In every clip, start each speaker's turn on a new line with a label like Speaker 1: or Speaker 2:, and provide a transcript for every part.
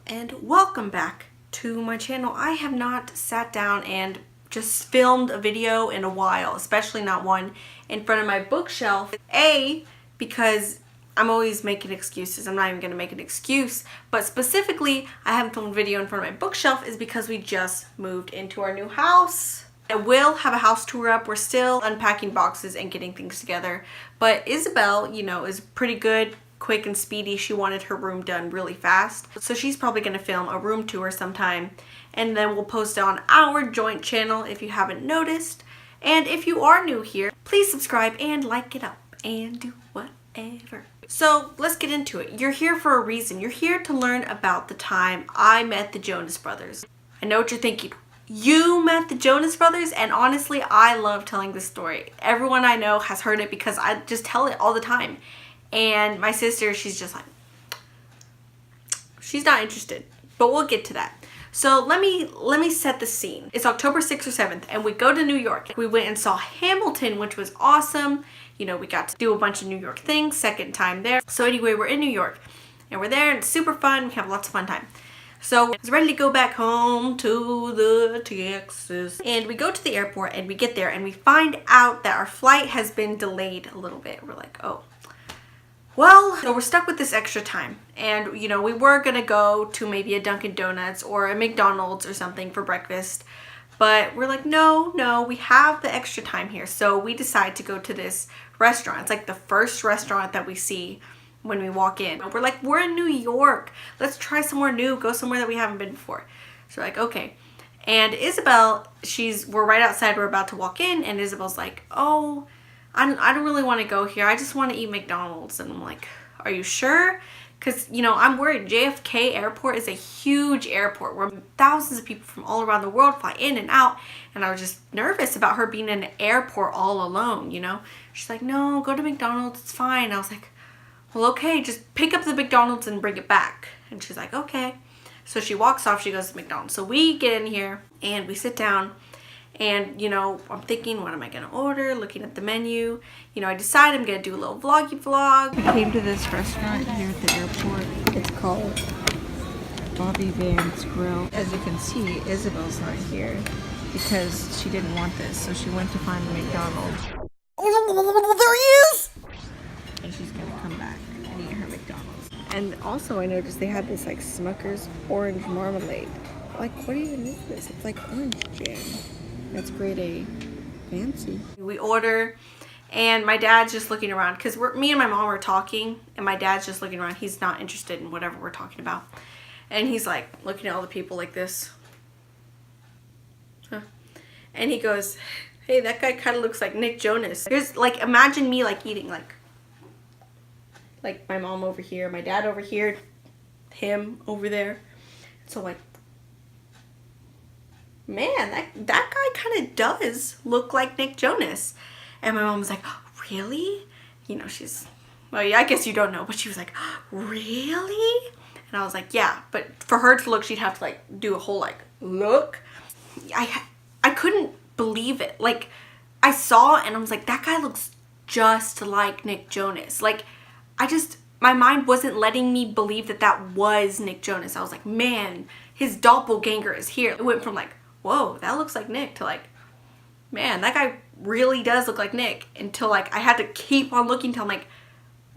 Speaker 1: and welcome back to my channel. I have not sat down and just filmed a video in a while, especially not one in front of my bookshelf. Because I'm always making excuses. I'm not even going to make an excuse, but specifically I haven't filmed a video in front of my bookshelf is because we just moved into our new house. I will have a house tour up. We're still unpacking boxes and getting things together, but Isabel, is pretty good, quick and speedy. She wanted her room done really fast, so she's probably going to film a room tour sometime, and then we'll post it on our joint channel if you haven't noticed. And if you are new here, please subscribe and like it up and do whatever. So let's get into it. You're here for a reason. You're here to learn about the time I met the Jonas Brothers. I know what you're thinking. You met the Jonas Brothers? And honestly, I love telling this story. Everyone I know has heard it because I just tell it all the time. And my sister, she's just like, she's not interested, but we'll get to that. So let me set the scene. It's October 6th or 7th and we go to New York. We went and saw Hamilton, which was awesome. We got to do a bunch of New York things, second time there. So anyway, we're in New York and we're there and it's super fun. We have lots of fun time. So I was ready to go back home to the Texas. And we go to the airport and we get there and we find out that our flight has been delayed a little bit. We're like, oh. Well, so we're stuck with this extra time, and we were gonna go to maybe a Dunkin' Donuts or a McDonald's or something for breakfast, but we're like, no, we have the extra time here. So we decide to go to this restaurant. It's like the first restaurant that we see when we walk in. We're like, we're in New York. Let's try somewhere new, go somewhere that we haven't been before. So we're like, okay. And Isabel, we're right outside, we're about to walk in, and Isabel's like, oh, I don't really want to go here. I just want to eat McDonald's. And I'm like, are you sure? Because, I'm worried. JFK Airport is a huge airport where thousands of people from all around the world fly in and out. And I was just nervous about her being in an airport all alone, She's like, no, go to McDonald's. It's fine. I was like, well, okay, just pick up the McDonald's and bring it back. And she's like, okay. So she walks off. She goes to McDonald's. So we get in here and we sit down. And, I'm thinking, what am I going to order? Looking at the menu. I decide I'm going to do a little vloggy vlog.
Speaker 2: We came to this restaurant here at the airport. It's called Bobby Van's Grill. As you can see, Isabel's not here because she didn't want this. So she went to find the McDonald's.
Speaker 1: Oh, there he is!
Speaker 2: And she's going to come back and eat her McDonald's. And also I noticed they had this like Smucker's orange marmalade. Like, what even is this? It's like orange jam. That's grade A. Fancy.
Speaker 1: We order, and my dad's just looking around because me and my mom are talking, and my dad's just looking around. He's not interested in whatever we're talking about. And he's like looking at all the people like this. Huh. And he goes, hey, that guy kind of looks like Nick Jonas. Here's like, imagine me like eating like my mom over here, my dad over here, him over there. So like, man, that guy kind of does look like Nick Jonas. And my mom was like, oh, really? Well, yeah, I guess you don't know, but she was like, oh, really? And I was like, yeah, but for her to look, she'd have to like do a whole like look. I couldn't believe it. Like, I saw and I was like, that guy looks just like Nick Jonas. Like, my mind wasn't letting me believe that was Nick Jonas. I was like, man, his doppelganger is here. It went from like, whoa, that looks like Nick, to like, man, that guy really does look like Nick, until like I had to keep on looking till I'm like,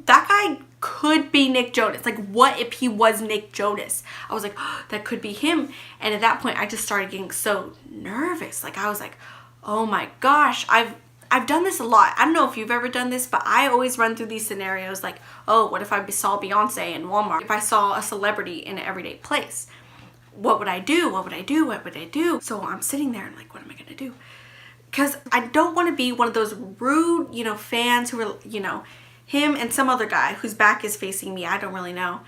Speaker 1: that guy could be Nick Jonas. Like, what if he was Nick Jonas? I was like, oh, that could be him. And at that point I just started getting so nervous. Like, I was like, oh my gosh, I've done this a lot. I don't know if you've ever done this, but I always run through these scenarios like, oh, what if I saw Beyonce in Walmart? If I saw a celebrity in an everyday place? What would I do? What would I do? What would I do? So I'm sitting there and like, what am I going to do? Because I don't want to be one of those rude, fans who are, him and some other guy whose back is facing me, I don't really know,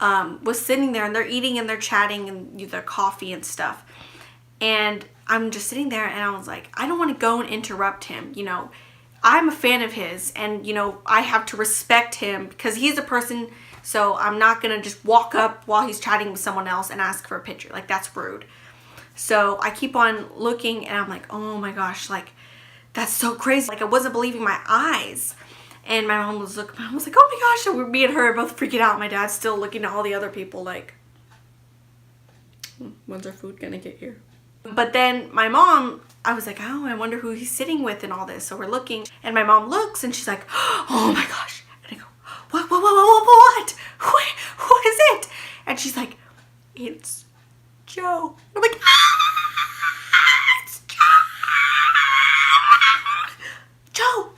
Speaker 1: was sitting there and they're eating and they're chatting and their coffee and stuff. And I'm just sitting there and I was like, I don't want to go and interrupt him. I'm a fan of his and, I have to respect him because he's a person. So I'm not going to just walk up while he's chatting with someone else and ask for a picture. Like, that's rude. So I keep on looking and I'm like, oh my gosh, like, that's so crazy. Like, I wasn't believing my eyes. And my mom was looking, I was like, oh my gosh, and me and her are both freaking out. My dad's still looking at all the other people like, When's our food gonna get here? But then my mom, I was like, oh, I wonder who he's sitting with and all this. So we're looking, and my mom looks, and she's like, oh my gosh. And I go, what? Who is it? And she's like, it's Joe. I'm like, it's Joe.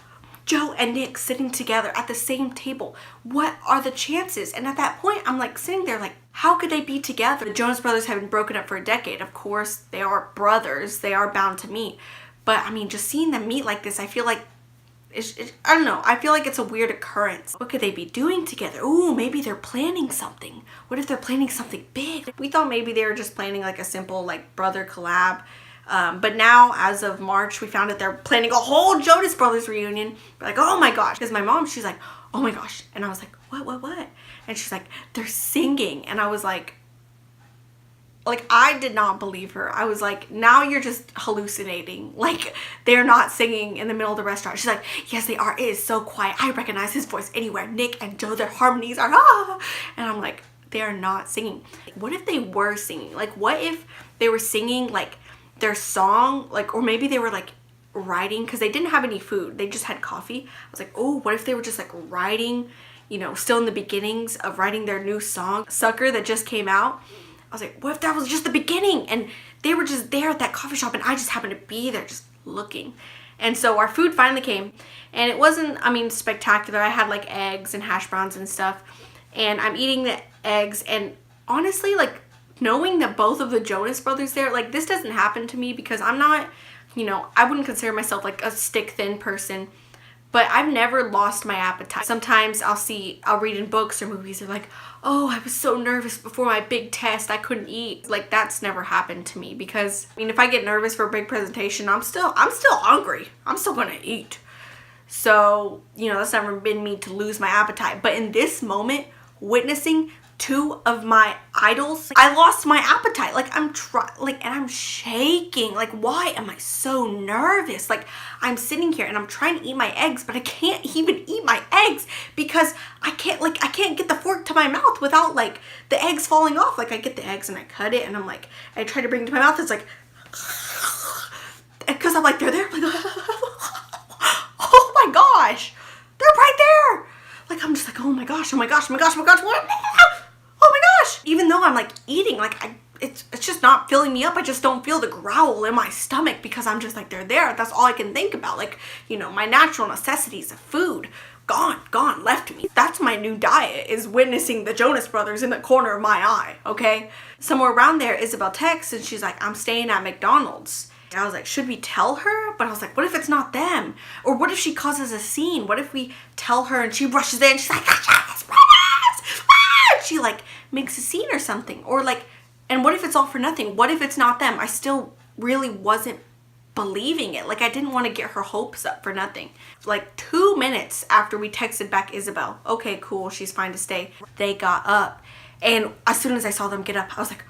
Speaker 1: Joe and Nick sitting together at the same table. What are the chances? And at that point, I'm like sitting there like, how could they be together? The Jonas Brothers have been broken up for a decade. Of course, they are brothers. They are bound to meet. But I mean, just seeing them meet like this, I feel like, I don't know. I feel like it's a weird occurrence. What could they be doing together? Ooh, maybe they're planning something. What if they're planning something big? We thought maybe they were just planning like a simple like brother collab. But now, as of March, we found out they're planning a whole Jonas Brothers reunion. We're like, oh my gosh. Because my mom, she's like, oh my gosh. And I was like, what? And she's like, they're singing. And I was like, I did not believe her. I was like, now you're just hallucinating. Like, they're not singing in the middle of the restaurant. She's like, yes, they are. It is so quiet. I recognize his voice anywhere. Nick and Joe, their harmonies are, ah. And I'm like, they are not singing. What if they were singing? Like, what if they were singing, like, their song, like, or maybe they were like writing, because they didn't have any food, they just had coffee. I was like, oh, what if they were just like writing, you know, still in the beginnings of writing their new song, Sucker, that just came out. I was like, what if that was just the beginning and they were just there at that coffee shop and I just happened to be there just looking. And so our food finally came, and it wasn't, I mean, spectacular. I had like eggs and hash browns and stuff, and I'm eating the eggs, and honestly, like, knowing that both of the Jonas Brothers there, like, this doesn't happen to me because I'm not, you know, I wouldn't consider myself like a stick thin person, but I've never lost my appetite. Sometimes I'll read in books or movies, they're like, oh, I was so nervous before my big test, I couldn't eat. Like, that's never happened to me because, I mean, if I get nervous for a big presentation, I'm still hungry. I'm still gonna eat. So, you know, that's never been me to lose my appetite. But in this moment, witnessing two of my idols, I lost my appetite. Like, and I'm shaking. Like, why am I so nervous? Like, I'm sitting here and I'm trying to eat my eggs, but I can't even eat my eggs because I can't get the fork to my mouth without like the eggs falling off. Like, I get the eggs and I cut it and I'm like, I try to bring it to my mouth. It's like, because I'm like, they're there. I'm like, oh my gosh, they're right there. Like, I'm just like, oh my gosh, what? Oh my gosh! Even though I'm like eating, like it's just not filling me up. I just don't feel the growl in my stomach because I'm just like, they're there. That's all I can think about. Like, you know, my natural necessities of food, gone, left me. That's my new diet, is witnessing the Jonas Brothers in the corner of my eye, okay? Somewhere around there, Isabel texts and she's like, I'm staying at McDonald's. I was like, should we tell her? But I was like, what if it's not them? Or what if she causes a scene? What if we tell her and she rushes in and she's like, she like makes a scene or something? Or like, and what if it's all for nothing? What if it's not them? I still really wasn't believing it. Like, I didn't want to get her hopes up for nothing. Like 2 minutes after we texted back Isabel, okay, cool, she's fine to stay, they got up. And as soon as I saw them get up, I was like,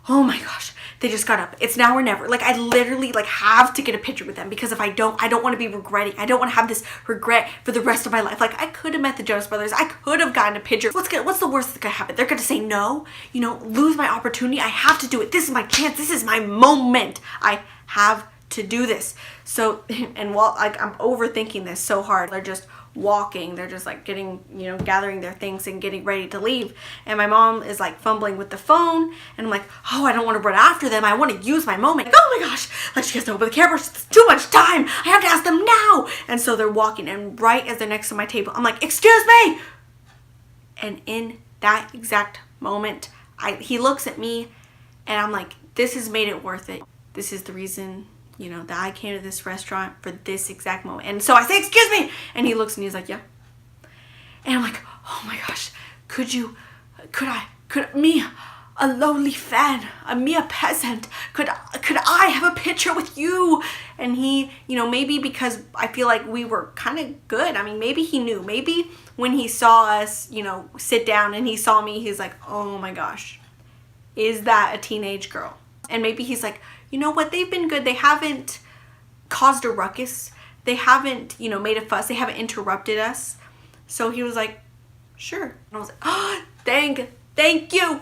Speaker 1: oh my gosh, they just got up. It's now or never. Like, I literally like have to get a picture with them because if I don't want to be regretting. I don't want to have this regret for the rest of my life. Like, I could have met the Jonas Brothers. I could have gotten a picture. What's the worst that could happen? They're going to say no, you know, lose my opportunity. I have to do it. This is my chance. This is my moment. I have to do this. So, and while like I'm overthinking this so hard, they're just walking, they're just like getting, you know, gathering their things and getting ready to leave, and my mom is like fumbling with the phone, and I'm like, oh, I don't want to run after them, I want to use my moment. Like, oh my gosh, like, she has to open the camera, it's too much time, I have to ask them now. And so they're walking, and right as they're next to my table, I'm like, excuse me. And in that exact moment, he looks at me, and I'm like, this has made it worth it. This is the reason, you know, that I came to this restaurant for this exact moment. And so I say, excuse me. And he looks and he's like, yeah. And I'm like, oh my gosh, could me, a lowly fan, me, a peasant, could I have a picture with you? And he, you know, maybe because I feel like we were kind of good. I mean, maybe he knew. Maybe when he saw us, you know, sit down and he saw me, he's like, oh my gosh, is that a teenage girl? And maybe he's like, you know what, they've been good. They haven't caused a ruckus. They haven't, you know, made a fuss. They haven't interrupted us. So he was like, sure. And I was like, oh, thank you. I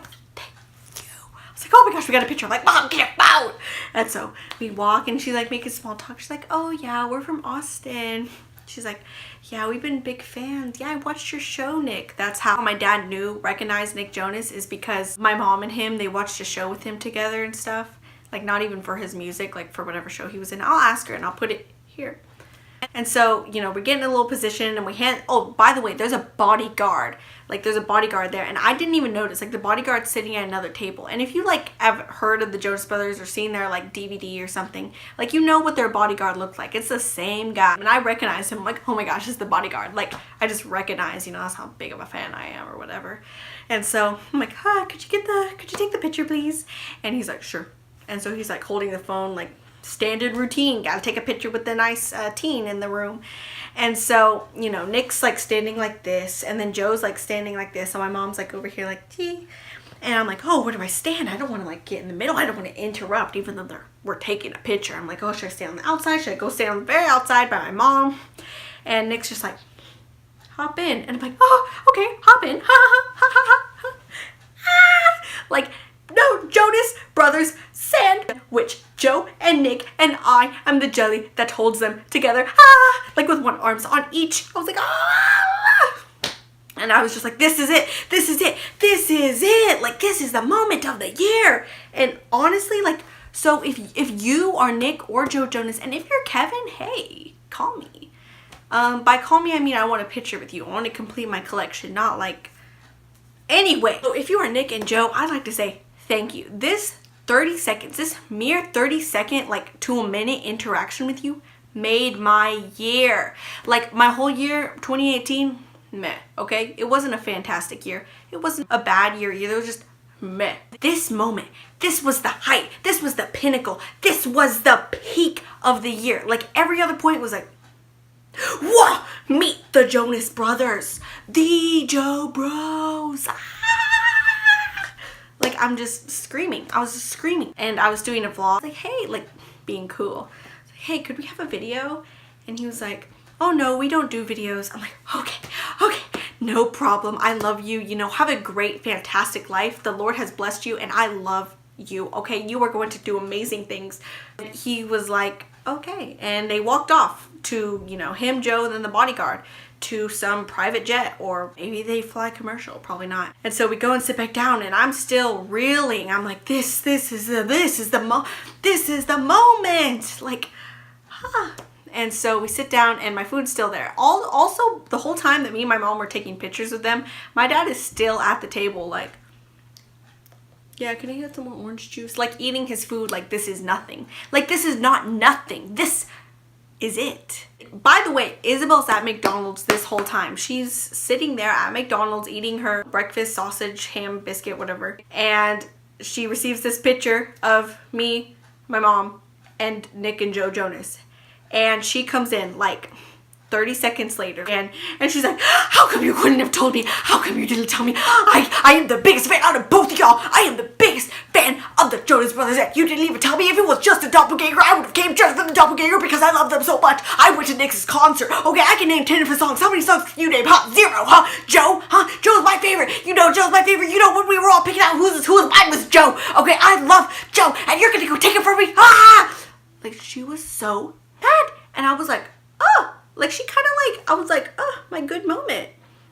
Speaker 1: was like, oh my gosh, gosh, we got a picture. I'm like, Mom, get out. And so we walk and she's like making small talk. She's like, oh yeah, we're from Austin. She's like, yeah, we've been big fans. Yeah, I watched your show, Nick. That's how my dad recognized Nick Jonas, is because my mom and him, they watched a show with him together and stuff. Like, not even for his music, like for whatever show he was in. I'll ask her and I'll put it here. And so, you know, we're getting in a little position and we oh, by the way, there's a bodyguard. Like, there's a bodyguard there. And I didn't even notice. Like, the bodyguard's sitting at another table. And if you, like, have heard of the Jonas Brothers or seen their, like, DVD or something, like, you know what their bodyguard looked like. It's the same guy. And I recognized him. I'm like, oh my gosh, it's the bodyguard. Like, I just recognize, you know, that's how big of a fan I am or whatever. And so I'm like, could you take the picture, please? And he's like, sure. And so he's, like, holding the phone, like, standard routine, gotta take a picture with the nice teen in the room. And so, you know, Nick's like standing like this, and then Joe's like standing like this, and my mom's like over here like gee. And I'm like, oh, where do I stand? I don't want to like get in the middle. I don't want to interrupt, even though we're taking a picture. I'm like, oh, should I stay on the outside? Should I go stand on the very outside by my mom? And Nick's just like, hop in. And I'm like, oh, okay, hop in. Ha ha ha ha ha. Ah! Like, no, Jonas Brothers sandwich. Joe and Nick and I am the jelly that holds them together. Ah! Like with one arms on each. I was like, ah! And I was just like, this is it. This is it. This is it. Like, this is the moment of the year. And honestly, like, so if you are Nick or Joe Jonas, and if you're Kevin, hey, call me. By call me, I mean I want a picture with you. I want to complete my collection, not like... Anyway, so if you are Nick and Joe, I'd like to say thank you. This 30 seconds, this mere 30-second, like to a minute interaction with you made my year. Like, my whole year, 2018, meh, okay? It wasn't a fantastic year. It wasn't a bad year either. It was just meh. This moment, this was the height. This was the pinnacle. This was the peak of the year. Like, every other point was like, whoa, meet the Jonas Brothers. The Joe Bros. Like, I'm just screaming. I was just screaming. And I was doing a vlog. Like, hey, like, being cool. Like, hey, could we have a video? And he was like, oh no, we don't do videos. I'm like, okay, no problem. I love you. You know, have a great, fantastic life. The Lord has blessed you and I love you. Okay, you are going to do amazing things. And he was like, okay. And they walked off to, you know, him, Joe, and then the bodyguard to some private jet, or maybe they fly commercial, probably not. And so we go and sit back down and I'm still reeling. I'm like, this is the moment. Like, And so we sit down and my food's still there. Also, the whole time that me and my mom were taking pictures with them, my dad is still at the table like, yeah, can I get some more orange juice? Like, eating his food like this is nothing. Like, this is not nothing. This is it. By the way, Isabel's at McDonald's this whole time. She's sitting there at McDonald's eating her breakfast sausage, ham, biscuit, whatever. And she receives this picture of me, my mom, and Nick and Joe Jonas. And she comes in like 30 seconds later and she's like, how come you couldn't have told me? How come you didn't tell me? I am the biggest fan out of both of y'all. I am the biggest fan of the Jonas Brothers, and you didn't even tell me. If it was just a doppelganger, I would have came just for the doppelganger because I love them so much. I went to Nick's concert. Okay, I can name 10 different songs. How many songs can you name? Huh? 0, huh? Joe? Huh? Joe's my favorite. You know Joe's my favorite. You know when we were all picking out who's mine was Joe. Okay, I love Joe, and you're gonna go take it from me? Ah! Like, she was so mad. And I was like, oh. Like, she kind of like, I was like, oh, my good moment.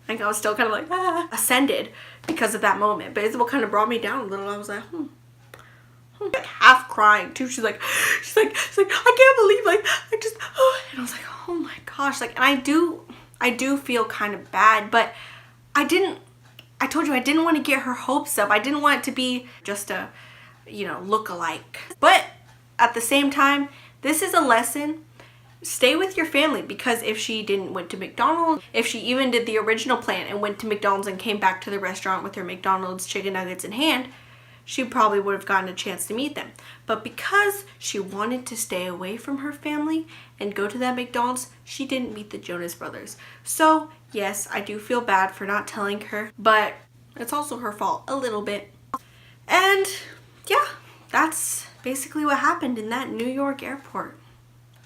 Speaker 1: Like, I was still kind of like, ascended because of that moment. But Isabel kind of brought me down a little. I was like, Like, half crying too. She's like, I can't believe, like, I just, and I was like, oh my gosh. Like, and I do feel kind of bad, but I told you I didn't want to get her hopes up. I didn't want it to be just a, you know, look-alike. But at the same time, this is a lesson. Stay with your family, because if she went to McDonald's, if she even did the original plan and went to McDonald's and came back to the restaurant with her McDonald's chicken nuggets in hand, she probably would have gotten a chance to meet them. But because she wanted to stay away from her family and go to that McDonald's, she didn't meet the Jonas Brothers. So yes, I do feel bad for not telling her, but it's also her fault a little bit. And yeah, that's basically what happened in that New York airport.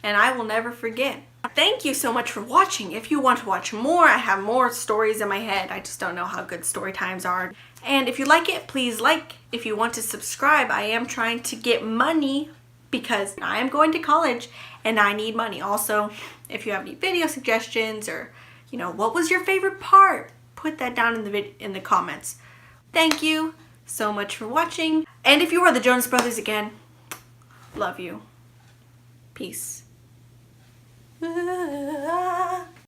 Speaker 1: And I will never forget. Thank you so much for watching. If you want to watch more, I have more stories in my head. I just don't know how good story times are. And if you like it, please like. If you want to subscribe, I am trying to get money because I am going to college and I need money. Also, if you have any video suggestions or, what was your favorite part? Put that down in the comments. Thank you so much for watching. And if you are the Jonas Brothers again, love you. Peace.